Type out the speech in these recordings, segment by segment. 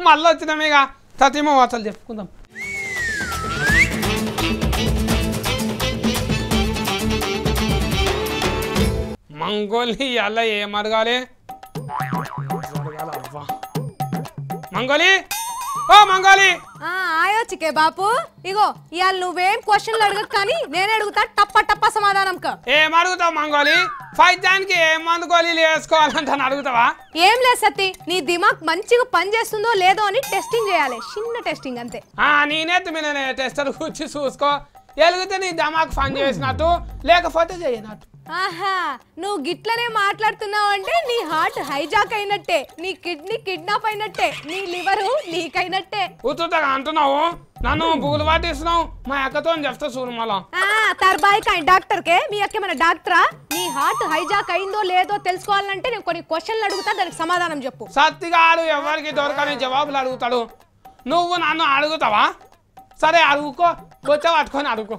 మళ్ళీ వచ్చినామేగా సతీమ వార్తలు చెప్పుకుందాం. మంగోలి అల్ల ఏం అడగాలి? మంగోలి ఓ మంగోలి ఆయొచ్చికే బాపు ఇగో ఇవాళ నువ్వేం క్వశ్చన్లు అడగకు కానీ నేనే అడుగుతా టప్ప టప్ప సమాధానం ఏం అడుగుతావు మంగోలి? ఫైతానికి ఏం మందు గోళీలు వేసుకోవాలంటే అడుగుతావా? ఏం లేదు సత్తి నీ దిమాగ్ మంచిగా పని చేస్తుందో లేదో అని టెస్టింగ్ చేయాలి, చిన్న టెస్టింగ్ అంతే. నేనే మీద టెస్టర్ కూర్చి చూసుకో, ఎలిగితే నీ దమాకు పని చేసినట్టు లేకపోతే చేయనట్టు. ఆహా నువ్వు గిట్లనే మాట్లాడుతున్నావు అంటే నీ హార్ట్ హైజాక్ అయినట్టే, నీ కిడ్నీ కిడ్నాప్ అయినట్టే, నీ లివరు లీక్ అయినట్టే. ఉత్తుగా అంటున్నావు, నన్ను బుగులు పట్టిస్తున్నావు. మా అక్కతో చెప్తా చూడు మళ్ళా. తర్బాయి డాక్టర్ కే మీ అక్క మన డాక్టరా? నీ హార్ట్ హైజాక్ అయిందో లేదో తెలుసుకోవాలంటే నేను కొన్ని క్వశ్చన్లు అడుగుతా, దానికి సమాధానం చెప్పు. సత్తిగాడు ఎవరికి దొరకని జవాబులు అడుగుతాడు, నువ్వు నన్ను అడుగుతావా? సరే అడుగుకో, బొచ్చ పట్టుకొని అడుగుకో.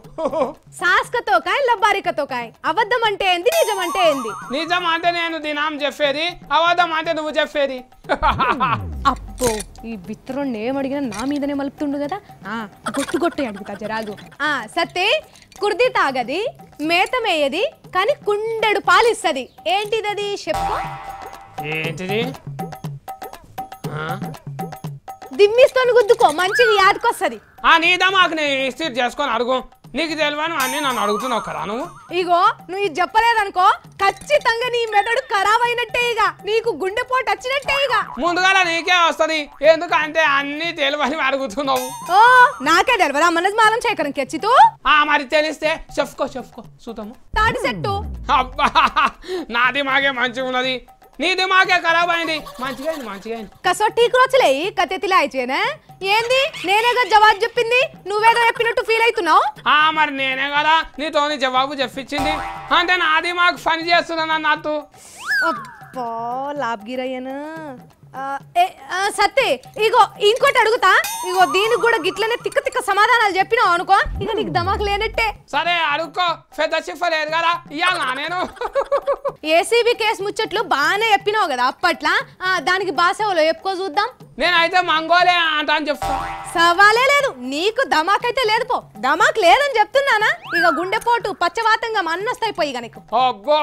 సాస్కతో కాయ లబ్బారికతో కాయ, అబద్ధం అంటే ఏంది నిజం అంటే ఏంది? నిజం అంటే నేను దినాం చెప్పేది, అబద్ధం అంటే నువ్వు చెప్పేది. అప్పో ఈ బిత్రుణ్ణి ఏమడిగినా నా మీదనే మలుపుతుండు కదా. గొట్టు గొట్టు అడుగుతా జరాగు. సత్తే కుర్ది తాగది, మేత మేయది, కానీ కుండెడు పాలిస్తుంది, ఏంటిదది చెప్పు? ఏంటిది? దిమ్మిస్తోని గుద్దుకో, మంచిగా యాదకొస్తుంది. నీదా మాకు నేను ఇస్త్రీ చేసుకొని అడుగు, నీకు తెలియని అన్నీ నన్ను అడుగుతున్నావు కదా నువ్వు. ఇగో నువ్వు ఇది చెప్పలేదనుకో ఖచ్చితంగా నీ మెదడు ఖరాబ్ అయినట్టే, ఇక నీకు గుండెపోటు వచ్చినట్టే. ఇక ముందుగా నీకే వస్తుంది, ఎందుకంటే అన్ని తెలియని అడుగుతున్నావు. ఓ నాకే తెలియదా మనది మాలం చేకరం కెచ్చితూ? మరి తెలిస్తే చెప్పుకో చెప్పుకో చూద్దాము. తాటి చెట్టు. అబ్బా నాది మాకే మంచిగా ఉన్నది, నీది మాకే ఖరాబ్ అయింది. మంచిగా అయింది మంచిగా అయింది. కసో టీకు వచ్చలే కతెతిలా అయిచేనా? ఏంది నేనేగా జవాబు చెప్పింది, నువ్వేదో చెప్పినట్టు ఫీల్ అవుతున్నావు? మరి నేనే కదా నీతోని జవాబు చెప్పించింది, అంటే నాది మాకు పని చేస్తున్నాను అన్నట్టు. అబ్బా లాభగిరయ్యనా. సత్తే ఇగో ఇంకోటి అడుగుతా, ఇగో దీనికి కూడా గిట్లనే తిక్క తిక్క సమాధానాలు చెప్పినావు అనుకో, ఇక నీకు దమాకు లేనట్టే. సరే అడుక్కో, పెద్ద చెప్పలేదు కదా ఇయ్యాలా నేను. ఏసీబీ కేసు ముచ్చట్లు బాగానే చెప్పినావు కదా అప్పట్లా, దానికి బాసేవలో చెప్పుకో చూద్దాం. నేనైతే మంగోలే అంట అని చెప్తా. సవాలే లేదు, నీకు దమాక్ అయితే లేదు పో. దమాక్ లేదని చెప్తున్నానా? ఇక గుండెపోటు పచ్చవాతంగా మన్నొస్తాయిపోయి ఇక నీకు. అబ్బో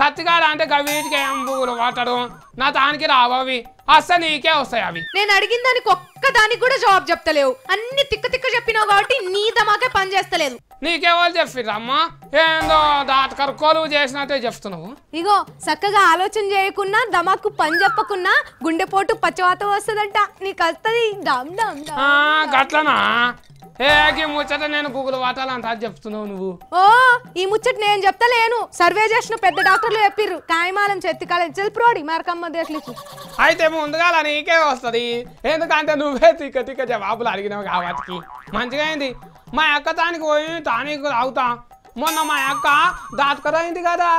సత్తిగాడ అంటే వీటికి ఏం బుగులు పట్టడు, నా దానికి రావవి అస్సలు నీకే వస్తాయి అవి. నేను అడిగిన దానికి ఒక్క దానికి కూడా జవాబు చెప్తలేవు, అన్ని తిక్క తిక్క చెప్పినావు కాబట్టి నీ దమాకే పని చేస్తలేదు. నీకేవాళ్ళు చెప్పిరమ్మా, ఏందో దాటకర కొలువు చేసినట్టే చెప్తున్నావు. ఇగో చక్కగా ఆలోచన చేయకున్నా దమాకు పని చెప్పకున్నా గుండెపోటు పచ్చవాతం వస్తుందంట, నీకు వస్తుంది. గట్లనా? ముచ్చట నేను గూగుల్ వాటాలంట చెప్తున్నావు నువ్వు. ఓ ఈ ముచ్చట నేను చెప్తలేను, సర్వే చేసిన పెద్ద డాక్టర్లు చెప్పిర్రు. కాయమాలం చెత్తికాలం చెల్పురోడి మరకమ్మ దేట్లిచ్చు. అయితే ముందుగా నీకే వస్తుంది, ఎందుకంటే నువ్వే తిక్క తిక్క జవాబులు అడిగినావు కాబట్టి. మంచిగా అయింది. మా అక్క తానికి పోయి తానికి తాగుతా, మొన్న మా అక్క దాతకరైంది కదా.